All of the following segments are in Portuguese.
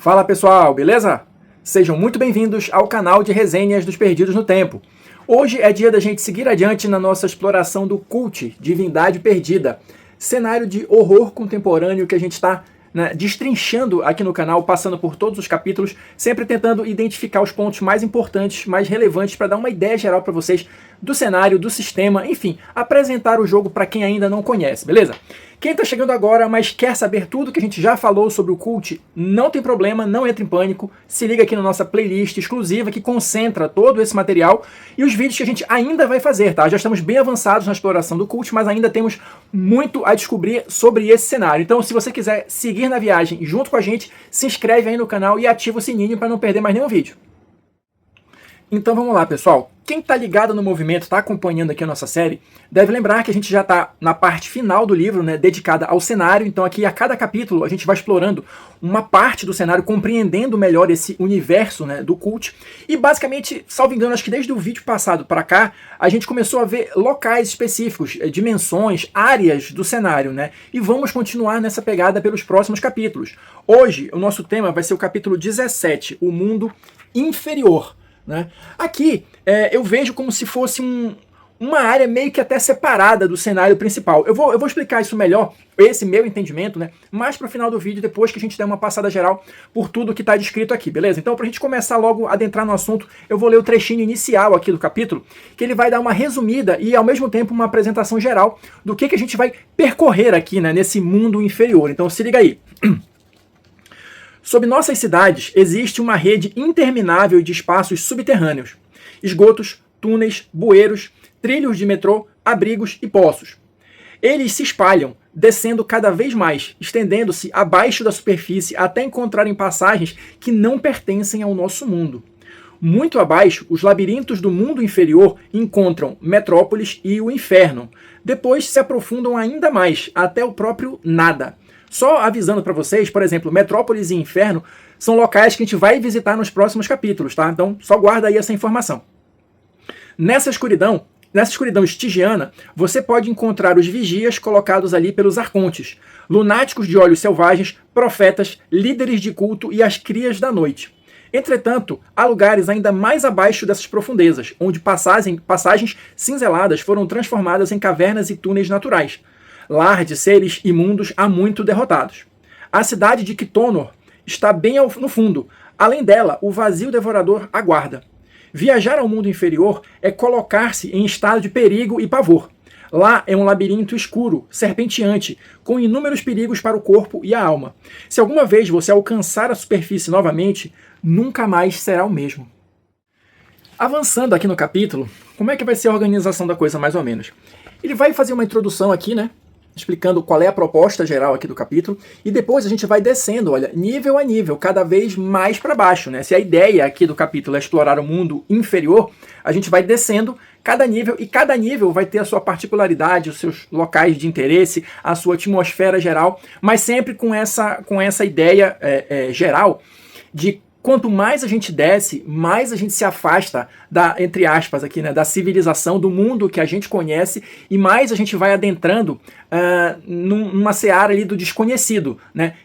Fala pessoal, beleza? Sejam muito bem-vindos ao canal de resenhas dos Perdidos no Tempo. Hoje é dia da gente seguir adiante na nossa exploração do Cult, Divindade Perdida, cenário de horror contemporâneo que a gente está destrinchando aqui no canal, passando por todos os capítulos, sempre tentando identificar os pontos mais importantes, mais relevantes, para dar uma ideia geral para vocês do cenário, do sistema, enfim, apresentar o jogo para quem ainda não conhece, beleza? Quem está chegando agora, mas quer saber tudo que a gente já falou sobre o Cult, não tem problema, não entre em pânico, se liga aqui na nossa playlist exclusiva que concentra todo esse material e os vídeos que a gente ainda vai fazer, tá? Já estamos bem avançados na exploração do Cult, mas ainda temos muito a descobrir sobre esse cenário. Então, se você quiser seguir na viagem junto com a gente, se inscreve aí no canal e ativa o sininho para não perder mais nenhum vídeo. Então vamos lá, pessoal. Quem está ligado no movimento, está acompanhando aqui a nossa série, deve lembrar que a gente já está na parte final do livro, dedicada ao cenário. Então aqui a cada capítulo a gente vai explorando uma parte do cenário, compreendendo melhor esse universo do Cult. E basicamente, salvo engano, acho que desde o vídeo passado para cá, a gente começou a ver locais específicos, dimensões, áreas do cenário, E vamos continuar nessa pegada pelos próximos capítulos. Hoje o nosso tema vai ser o capítulo 17, o mundo inferior. Aqui eu vejo como se fosse uma área meio que até separada do cenário principal. Eu vou explicar isso melhor, esse meu entendimento, mais para o final do vídeo, depois que a gente der uma passada geral por tudo que está descrito aqui, beleza? Então, para a gente começar logo a adentrar no assunto, eu vou ler o trechinho inicial aqui do capítulo, que ele vai dar uma resumida e, ao mesmo tempo, uma apresentação geral do que a gente vai percorrer aqui, nesse mundo inferior. Então, se liga aí. Sob nossas cidades existe uma rede interminável de espaços subterrâneos, esgotos, túneis, bueiros, trilhos de metrô, abrigos e poços. Eles se espalham, descendo cada vez mais, estendendo-se abaixo da superfície até encontrarem passagens que não pertencem ao nosso mundo. Muito abaixo, os labirintos do mundo inferior encontram Metrópolis e o Inferno. Depois se aprofundam ainda mais, até o próprio nada. Só avisando para vocês, por exemplo, Metrópolis e Inferno são locais que a gente vai visitar nos próximos capítulos, tá? Então só guarda aí essa informação. Nessa escuridão estigiana, você pode encontrar os vigias colocados ali pelos arcontes, lunáticos de olhos selvagens, profetas, líderes de culto e as crias da noite. Entretanto, há lugares ainda mais abaixo dessas profundezas, onde passagens cinzeladas foram transformadas em cavernas e túneis naturais. Lar de seres imundos há muito derrotados. A cidade de Kitonor está bem no fundo. Além dela, o vazio devorador aguarda. Viajar ao mundo inferior é colocar-se em estado de perigo e pavor. Lá é um labirinto escuro, serpenteante, com inúmeros perigos para o corpo e a alma. Se alguma vez você alcançar a superfície novamente, nunca mais será o mesmo. Avançando aqui no capítulo, como é que vai ser a organização da coisa mais ou menos? Ele vai fazer uma introdução aqui, explicando qual é a proposta geral aqui do capítulo, e depois a gente vai descendo, olha, nível a nível, cada vez mais para baixo, Se a ideia aqui do capítulo é explorar o mundo inferior, a gente vai descendo cada nível, e cada nível vai ter a sua particularidade, os seus locais de interesse, a sua atmosfera geral, mas sempre com essa ideia geral de quanto mais a gente desce, mais a gente se afasta da, entre aspas aqui, da civilização, do mundo que a gente conhece, e mais a gente vai adentrando numa seara ali do desconhecido,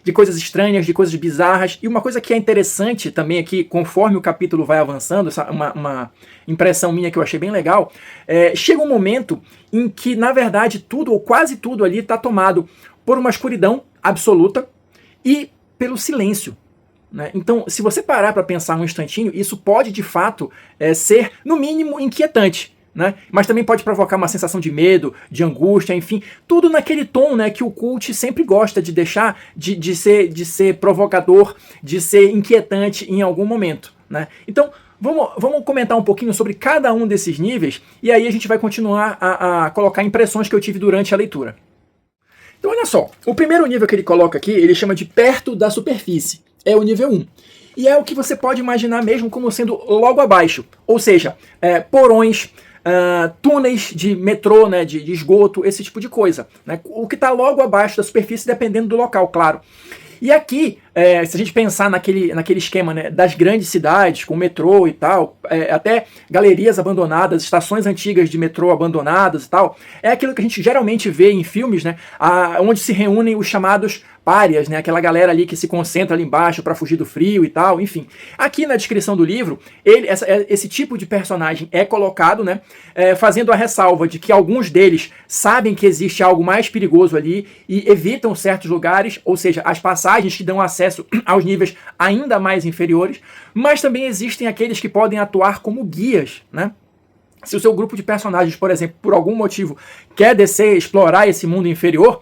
de coisas estranhas, de coisas bizarras. E uma coisa que é interessante também aqui, conforme o capítulo vai avançando, uma impressão minha que eu achei bem legal, chega um momento em que, na verdade, tudo ou quase tudo ali está tomado por uma escuridão absoluta e pelo silêncio. Então, se você parar para pensar um instantinho, isso pode de fato ser, no mínimo, inquietante. Mas também pode provocar uma sensação de medo, de angústia, enfim, tudo naquele tom que o Cult sempre gosta de deixar, de ser provocador, de ser inquietante em algum momento. Então, vamos comentar um pouquinho sobre cada um desses níveis, e aí a gente vai continuar a colocar impressões que eu tive durante a leitura. Então, olha só, o primeiro nível que ele coloca aqui, ele chama de perto da superfície. É o nível 1. E é o que você pode imaginar mesmo como sendo logo abaixo. Ou seja, porões, túneis de metrô, de esgoto, esse tipo de coisa. O que está logo abaixo da superfície, dependendo do local, claro. E aqui, se a gente pensar naquele esquema das grandes cidades, com metrô e tal, até galerias abandonadas, estações antigas de metrô abandonadas e tal, é aquilo que a gente geralmente vê em filmes, onde se reúnem os chamados párias, né? Aquela galera ali que se concentra ali embaixo para fugir do frio e tal, enfim. Aqui na descrição do livro, esse tipo de personagem é colocado, né? Fazendo a ressalva de que alguns deles sabem que existe algo mais perigoso ali e evitam certos lugares, ou seja, as passagens que dão acesso aos níveis ainda mais inferiores, mas também existem aqueles que podem atuar como guias, né? Se o seu grupo de personagens, por exemplo, por algum motivo quer descer, explorar esse mundo inferior,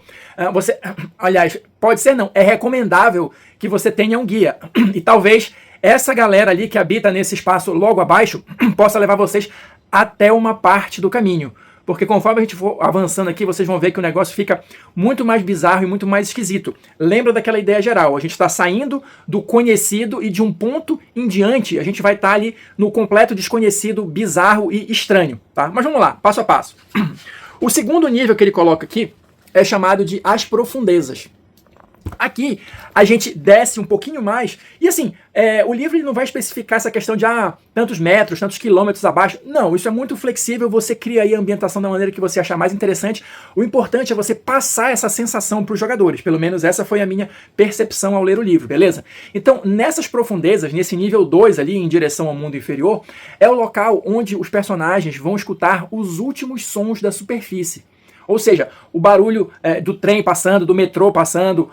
você, aliás, pode ser não, é recomendável que você tenha um guia. E talvez essa galera ali que habita nesse espaço logo abaixo possa levar vocês até uma parte do caminho. Porque conforme a gente for avançando aqui, vocês vão ver que o negócio fica muito mais bizarro e muito mais esquisito. Lembra daquela ideia geral, a gente está saindo do conhecido e de um ponto em diante a gente vai estar ali no completo desconhecido, bizarro e estranho. Tá? Mas vamos lá, passo a passo. O segundo nível que ele coloca aqui é chamado de As Profundezas. Aqui a gente desce um pouquinho mais e assim, o livro ele não vai especificar essa questão de tantos metros, tantos quilômetros abaixo. Não, isso é muito flexível, você cria aí a ambientação da maneira que você achar mais interessante. O importante é você passar essa sensação para os jogadores, pelo menos essa foi a minha percepção ao ler o livro, beleza? Então, nessas profundezas, nesse nível 2 ali, em direção ao mundo inferior, é o local onde os personagens vão escutar os últimos sons da superfície. Ou seja, o barulho do trem passando, do metrô passando,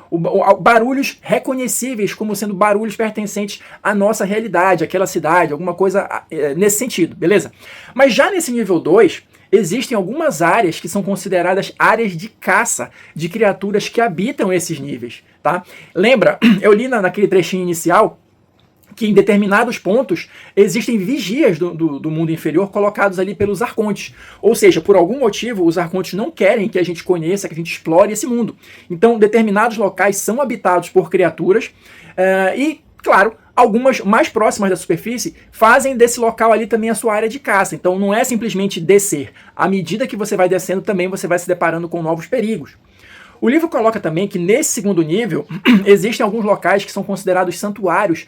barulhos reconhecíveis como sendo barulhos pertencentes à nossa realidade, àquela cidade, alguma coisa nesse sentido, beleza? Mas já nesse nível 2, existem algumas áreas que são consideradas áreas de caça de criaturas que habitam esses níveis, tá? Lembra, eu li naquele trechinho inicial que em determinados pontos existem vigias do mundo inferior colocados ali pelos arcontes. Ou seja, por algum motivo, os arcontes não querem que a gente conheça, que a gente explore esse mundo. Então, determinados locais são habitados por criaturas e, claro, algumas mais próximas da superfície fazem desse local ali também a sua área de caça. Então, não é simplesmente descer. À medida que você vai descendo, também você vai se deparando com novos perigos. O livro coloca também que nesse segundo nível existem alguns locais que são considerados santuários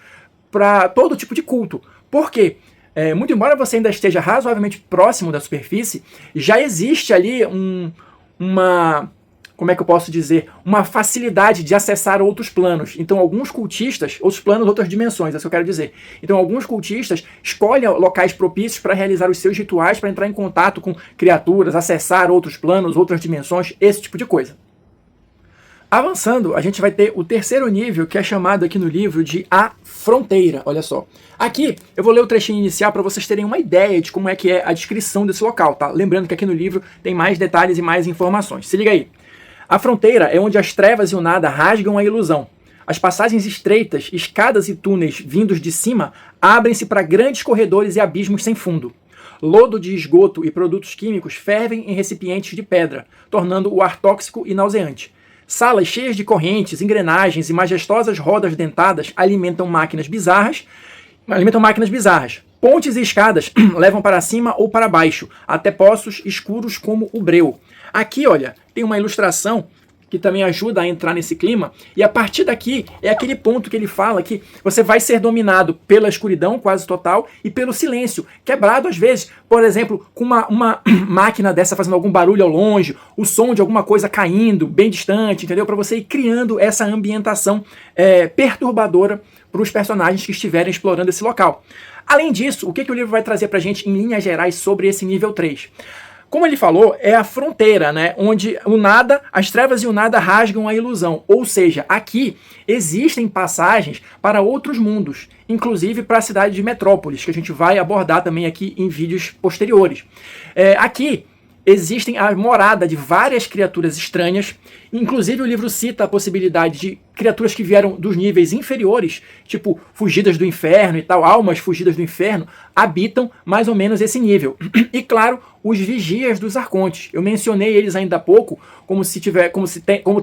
para todo tipo de culto. Por quê? Muito embora você ainda esteja razoavelmente próximo da superfície, já existe ali como é que eu posso dizer? Uma facilidade de acessar outros planos. Então, alguns cultistas, outros planos, outras dimensões, é isso que eu quero dizer. Então, alguns cultistas escolhem locais propícios para realizar os seus rituais, para entrar em contato com criaturas, acessar outros planos, outras dimensões, esse tipo de coisa. Avançando, a gente vai ter o terceiro nível, que é chamado aqui no livro de A Fronteira, olha só. Aqui, eu vou ler o trechinho inicial para vocês terem uma ideia de como é que é a descrição desse local, tá? Lembrando que aqui no livro tem mais detalhes e mais informações. Se liga aí. A fronteira é onde as trevas e o nada rasgam a ilusão. As passagens estreitas, escadas e túneis vindos de cima abrem-se para grandes corredores e abismos sem fundo. Lodo de esgoto e produtos químicos fervem em recipientes de pedra, tornando o ar tóxico e nauseante. Salas cheias de correntes, engrenagens e majestosas rodas dentadas alimentam máquinas bizarras. Pontes e escadas levam para cima ou para baixo, até poços escuros como o breu. Aqui, olha, tem uma ilustração que também ajuda a entrar nesse clima, e a partir daqui é aquele ponto que ele fala que você vai ser dominado pela escuridão quase total e pelo silêncio, quebrado às vezes, por exemplo, com uma máquina dessa fazendo algum barulho ao longe, o som de alguma coisa caindo bem distante, entendeu? Para você ir criando essa ambientação perturbadora para os personagens que estiverem explorando esse local. Além disso, o que o livro vai trazer para a gente em linhas gerais sobre esse nível 3? Como ele falou, é a fronteira, né, onde o nada, as trevas e o nada rasgam a ilusão. Ou seja, aqui existem passagens para outros mundos, inclusive para a cidade de Metrópolis, que a gente vai abordar também aqui em vídeos posteriores. Aqui existem a morada de várias criaturas estranhas, inclusive o livro cita a possibilidade de criaturas que vieram dos níveis inferiores, tipo fugidas do inferno e tal, almas fugidas do inferno, habitam mais ou menos esse nível. E claro, os vigias dos arcontes. Eu mencionei eles ainda há pouco como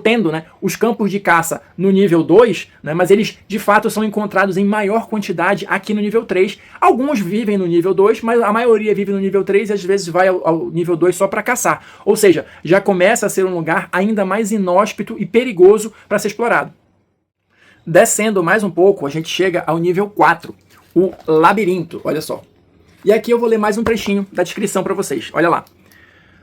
tendo, né, os campos de caça no nível 2, né, mas eles de fato são encontrados em maior quantidade aqui no nível 3. Alguns vivem no nível 2, mas a maioria vive no nível 3 e às vezes vai ao nível 2 só para caçar. Ou seja, já começa a ser um lugar ainda mais inóspito e perigoso para ser explorado. Descendo mais um pouco, a gente chega ao nível 4, o labirinto, olha só. E aqui eu vou ler mais um trechinho da descrição para vocês, olha lá.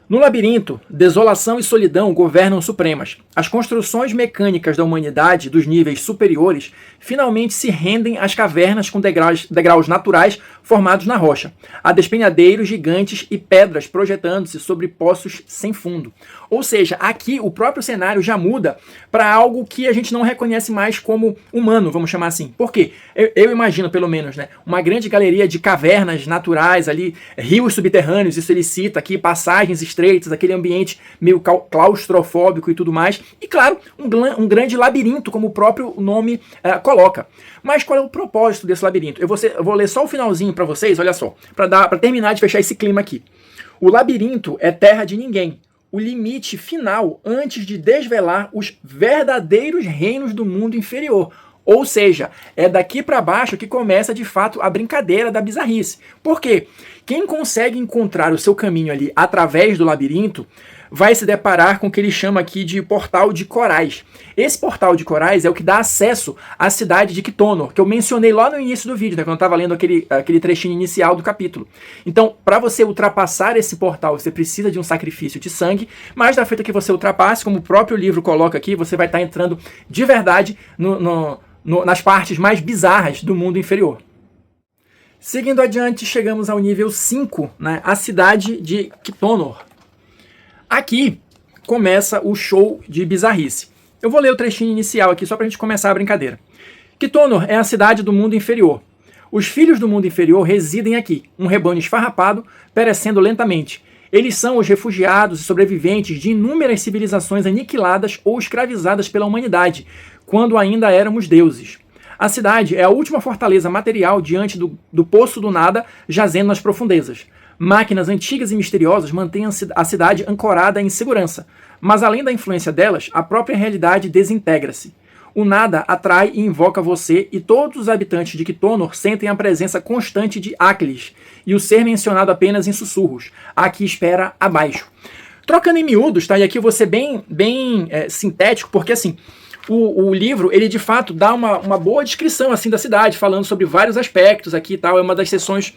No labirinto, desolação e solidão governam supremas. As construções mecânicas da humanidade dos níveis superiores finalmente se rendem às cavernas com degraus naturais formados na rocha, a despenhadeiros gigantes e pedras projetando-se sobre poços sem fundo. Ou seja, aqui o próprio cenário já muda para algo que a gente não reconhece mais como humano, vamos chamar assim. Por quê? Eu imagino, pelo menos, né, uma grande galeria de cavernas naturais ali, rios subterrâneos, isso ele cita aqui, passagens estreitas, aquele ambiente meio claustrofóbico e tudo mais. E claro, um grande labirinto, como o próprio nome coloca. Mas qual é o propósito desse labirinto? Eu vou ler só o finalzinho para vocês, olha só, para terminar de fechar esse clima aqui. O labirinto é terra de ninguém, o limite final antes de desvelar os verdadeiros reinos do mundo inferior. Ou seja, é daqui para baixo que começa de fato a brincadeira da bizarrice. Por quê? Quem consegue encontrar o seu caminho ali através do labirinto vai se deparar com o que ele chama aqui de portal de corais. Esse portal de corais é o que dá acesso à cidade de Quitonor, que eu mencionei lá no início do vídeo, né, quando eu estava lendo aquele trechinho inicial do capítulo. Então, para você ultrapassar esse portal, você precisa de um sacrifício de sangue, mas da feita que você ultrapasse, como o próprio livro coloca aqui, você vai estar entrando de verdade nas partes mais bizarras do mundo inferior. Seguindo adiante, chegamos ao nível 5, né, a cidade de Quitonor. Aqui começa o show de bizarrice. Eu vou ler o trechinho inicial aqui só para a gente começar a brincadeira. Quitonor é a cidade do mundo inferior. Os filhos do mundo inferior residem aqui, um rebanho esfarrapado, perecendo lentamente. Eles são os refugiados e sobreviventes de inúmeras civilizações aniquiladas ou escravizadas pela humanidade, quando ainda éramos deuses. A cidade é a última fortaleza material diante do poço do nada, jazendo nas profundezas. Máquinas antigas e misteriosas mantêm a cidade ancorada em segurança, mas além da influência delas, a própria realidade desintegra-se. O nada atrai e invoca você, e todos os habitantes de Quitonor sentem a presença constante de Áquiles, e o ser mencionado apenas em sussurros. Aqui espera abaixo. Trocando em miúdos, tá? E aqui eu vou ser bem sintético, porque assim, o livro, ele de fato dá uma boa descrição assim da cidade, falando sobre vários aspectos aqui e tal. É uma das sessões,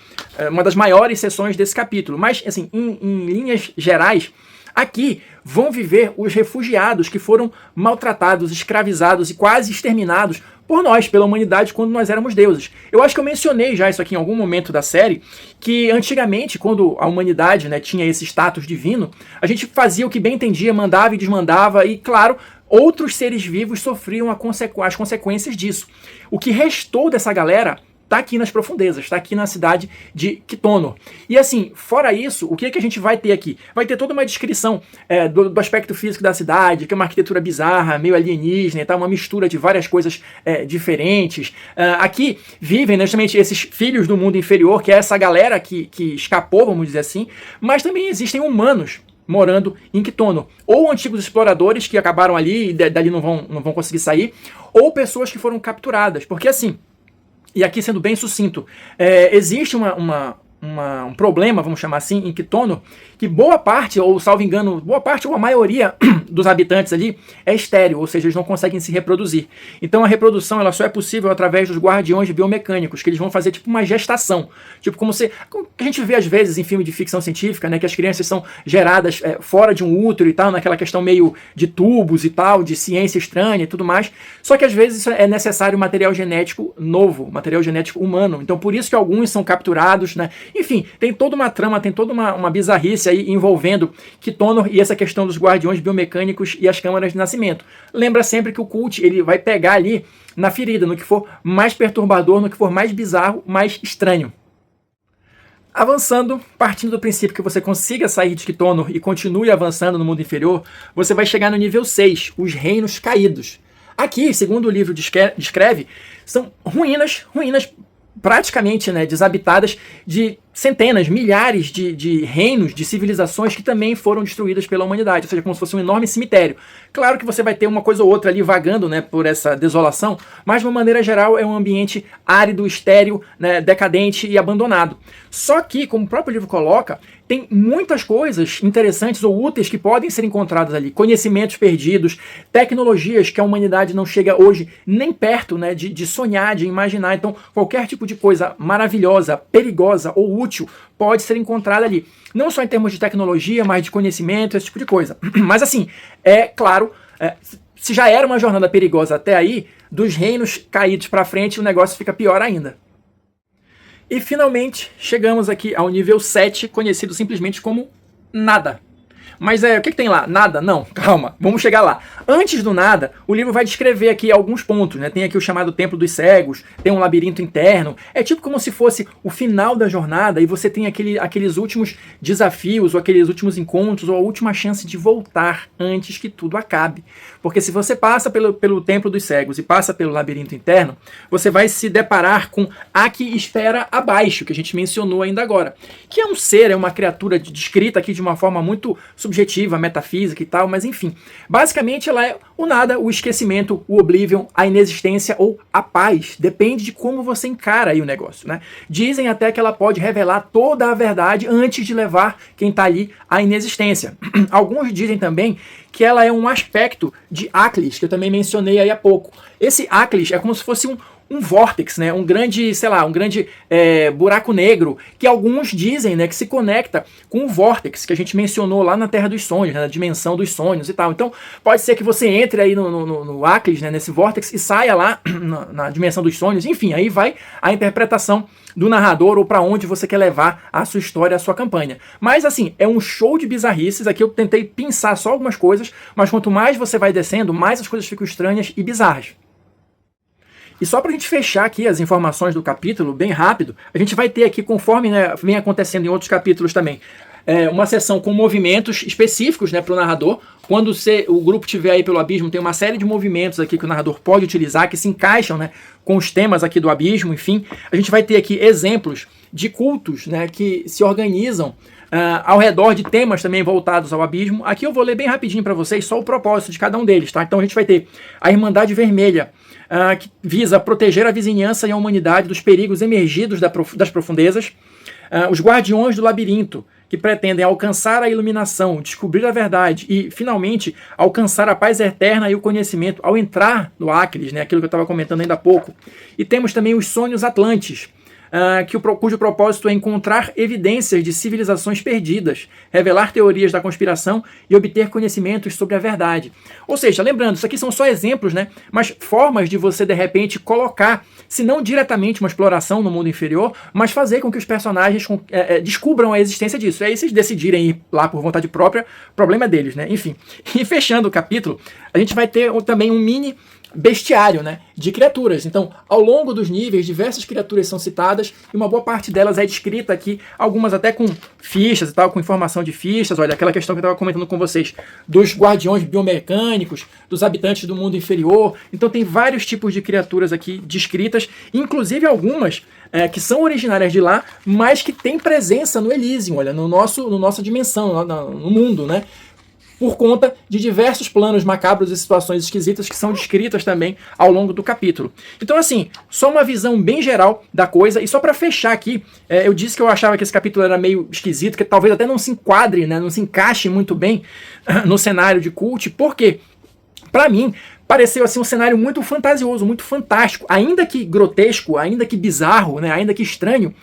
uma das maiores sessões desse capítulo. Mas, assim, em linhas gerais, aqui vão viver os refugiados que foram maltratados, escravizados e quase exterminados por nós, pela humanidade, quando nós éramos deuses. Eu acho que eu mencionei já isso aqui em algum momento da série, que antigamente, quando a humanidade, né, tinha esse status divino, a gente fazia o que bem entendia, mandava e desmandava, e claro, outros seres vivos sofriam as consequências disso. O que restou dessa galera está aqui nas profundezas, está aqui na cidade de Quitonor. E assim, fora isso, o que é que a gente vai ter aqui? Vai ter toda uma descrição do aspecto físico da cidade, que é uma arquitetura bizarra, meio alienígena, tá? Uma mistura de várias coisas diferentes. Aqui vivem, né, justamente, esses filhos do mundo inferior, que é essa galera que escapou, vamos dizer assim, mas também existem humanos morando em Quitonor, ou antigos exploradores que acabaram ali e dali não vão conseguir sair, ou pessoas que foram capturadas, porque assim, e aqui sendo bem sucinto, existe um problema, vamos chamar assim, em Quitonor, que boa parte, ou salvo engano, boa parte ou a maioria dos habitantes ali é estéril, ou seja, eles não conseguem se reproduzir. Então a reprodução ela só é possível através dos guardiões biomecânicos, que eles vão fazer tipo uma gestação. Tipo como a gente vê às vezes em filme de ficção científica, né, que as crianças são geradas fora de um útero e tal, naquela questão meio de tubos e tal, de ciência estranha e tudo mais. Só que às vezes isso é necessário material genético novo, material genético humano. Então por isso que alguns são capturados, né? Enfim, tem toda uma trama, tem toda uma bizarrice aí envolvendo Quitonor e essa questão dos guardiões biomecânicos e as câmaras de nascimento. Lembra sempre que o Cult ele vai pegar ali na ferida, no que for mais perturbador, no que for mais bizarro, mais estranho. Avançando, partindo do princípio que você consiga sair de Quitonor e continue avançando no mundo inferior, você vai chegar no nível 6, os Reinos Caídos. Aqui, segundo o livro descreve, são ruínas praticamente, né, desabitadas de centenas, milhares de reinos, de civilizações que também foram destruídas pela humanidade, ou seja, como se fosse um enorme cemitério. Claro que você vai ter uma coisa ou outra ali vagando, né, por essa desolação, mas de uma maneira geral é um ambiente árido, estéril, né, decadente e abandonado. Só que, como o próprio livro coloca, tem muitas coisas interessantes ou úteis que podem ser encontradas ali. Conhecimentos perdidos, tecnologias que a humanidade não chega hoje nem perto, né, de sonhar, de imaginar. Então, qualquer tipo de coisa maravilhosa, perigosa ou útil útil pode ser encontrada ali. Não só em termos de tecnologia, mas de conhecimento, esse tipo de coisa. Mas assim, é claro, se já era uma jornada perigosa até aí, dos reinos caídos para frente o negócio fica pior ainda. E finalmente chegamos aqui ao nível 7, conhecido simplesmente como nada. Mas o que tem lá? Nada? Não, calma, vamos chegar lá. Antes do nada, o livro vai descrever aqui alguns pontos, né? Tem aqui o chamado Templo dos Cegos, tem um labirinto interno. É tipo como se fosse o final da jornada e você tem aqueles últimos desafios, ou aqueles últimos encontros, ou a última chance de voltar antes que tudo acabe. Porque se você passa pelo Templo dos Cegos e passa pelo labirinto interno, você vai se deparar com a que espera abaixo, que a gente mencionou ainda agora. Que é um ser, é uma criatura descrita aqui de uma forma muito subjetiva, metafísica e tal, mas enfim. Basicamente ela é o nada, o esquecimento, o oblivion, a inexistência ou a paz. Depende de como você encara aí o negócio, né? Dizem até que ela pode revelar toda a verdade antes de levar quem está ali à inexistência. Alguns dizem também que ela é um aspecto de Aklis, que eu também mencionei aí há pouco. Esse Aklis é como se fosse um vórtex, né? Um grande, sei lá, buraco negro, que alguns dizem, né, que se conecta com o vórtex que a gente mencionou lá na Terra dos Sonhos, né, na dimensão dos sonhos e tal. Então, pode ser que você entre aí no Aklis, né, nesse vórtex, e saia lá na dimensão dos sonhos. Enfim, aí vai a interpretação do narrador ou para onde você quer levar a sua história, a sua campanha. Mas assim, é um show de bizarrices. Aqui eu tentei pensar só algumas coisas, mas quanto mais você vai descendo, mais as coisas ficam estranhas e bizarras. E só para a gente fechar aqui as informações do capítulo, bem rápido, a gente vai ter aqui, conforme, né, vem acontecendo em outros capítulos também, uma sessão com movimentos específicos, né, para o narrador. Quando o grupo estiver aí pelo abismo, tem uma série de movimentos aqui que o narrador pode utilizar, que se encaixam, né, com os temas aqui do abismo, enfim. A gente vai ter aqui exemplos de cultos, né, que se organizam ao redor de temas também voltados ao abismo. Aqui eu vou ler bem rapidinho para vocês só o propósito de cada um deles, tá? Então a gente vai ter a Irmandade Vermelha, que visa proteger a vizinhança e a humanidade dos perigos emergidos das profundezas. Os Guardiões do Labirinto, que pretendem alcançar a iluminação, descobrir a verdade e, finalmente, alcançar a paz eterna e o conhecimento ao entrar no Aklis, né, aquilo que eu estava comentando ainda há pouco. E temos também os Sonhos Atlantes, cujo propósito é encontrar evidências de civilizações perdidas, revelar teorias da conspiração e obter conhecimentos sobre a verdade. Ou seja, lembrando, isso aqui são só exemplos, né? Mas formas de você, de repente, colocar, se não diretamente uma exploração no mundo inferior, mas fazer com que os personagens descubram a existência disso. E aí, se eles decidirem ir lá por vontade própria, o problema é deles, né? Enfim. E fechando o capítulo, a gente vai ter também um mini bestiário, né, de criaturas. Então, ao longo dos níveis, diversas criaturas são citadas e uma boa parte delas é descrita aqui, algumas até com fichas e tal, com informação de fichas. Olha, aquela questão que eu estava comentando com vocês, dos guardiões biomecânicos, dos habitantes do mundo inferior. Então, tem vários tipos de criaturas aqui descritas, inclusive algumas que são originárias de lá, mas que têm presença no Elysium, olha, no nossa dimensão, no mundo, né? Por conta de diversos planos macabros e situações esquisitas que são descritas também ao longo do capítulo. Então, assim, só uma visão bem geral da coisa. E só para fechar aqui, eu disse que eu achava que esse capítulo era meio esquisito, que talvez até não se enquadre, né, não se encaixe muito bem no cenário de Cult. Por quê? Para mim, pareceu assim um cenário muito fantasioso, muito fantástico, ainda que grotesco, ainda que bizarro, né, ainda que estranho.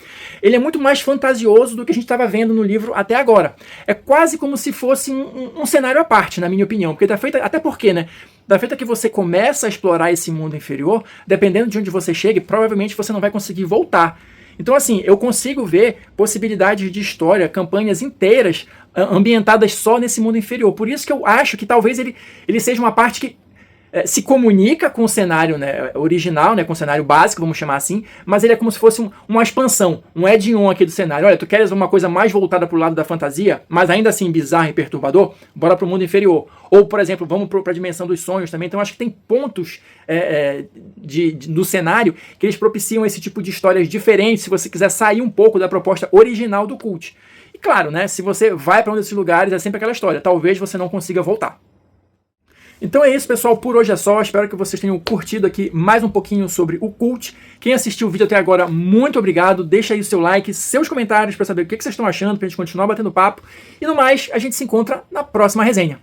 Ele é muito mais fantasioso do que a gente estava vendo no livro até agora. É quase como se fosse um cenário à parte, na minha opinião, porque tá feita, até porque, né, da feita que você começa a explorar esse mundo inferior, dependendo de onde você chegue, provavelmente você não vai conseguir voltar. Então, assim, eu consigo ver possibilidades de história, campanhas inteiras ambientadas só nesse mundo inferior. Por isso que eu acho que talvez ele seja uma parte que se comunica com o cenário, né, original, né, com o cenário básico, vamos chamar assim, mas ele é como se fosse uma expansão, um add-on aqui do cenário. Olha, tu queres uma coisa mais voltada para o lado da fantasia, mas ainda assim bizarro e perturbador? Bora para o mundo inferior. Ou, por exemplo, vamos para a dimensão dos sonhos também. Então, acho que tem pontos do cenário que eles propiciam esse tipo de histórias diferentes, se você quiser sair um pouco da proposta original do Cult. E claro, né, se você vai para um desses lugares, é sempre aquela história. Talvez você não consiga voltar. Então é isso, pessoal, por hoje é só. Espero que vocês tenham curtido aqui mais um pouquinho sobre o Cult. Quem assistiu o vídeo até agora, muito obrigado. Deixa aí o seu like, seus comentários para saber o que vocês estão achando, para a gente continuar batendo papo. E no mais, a gente se encontra na próxima resenha.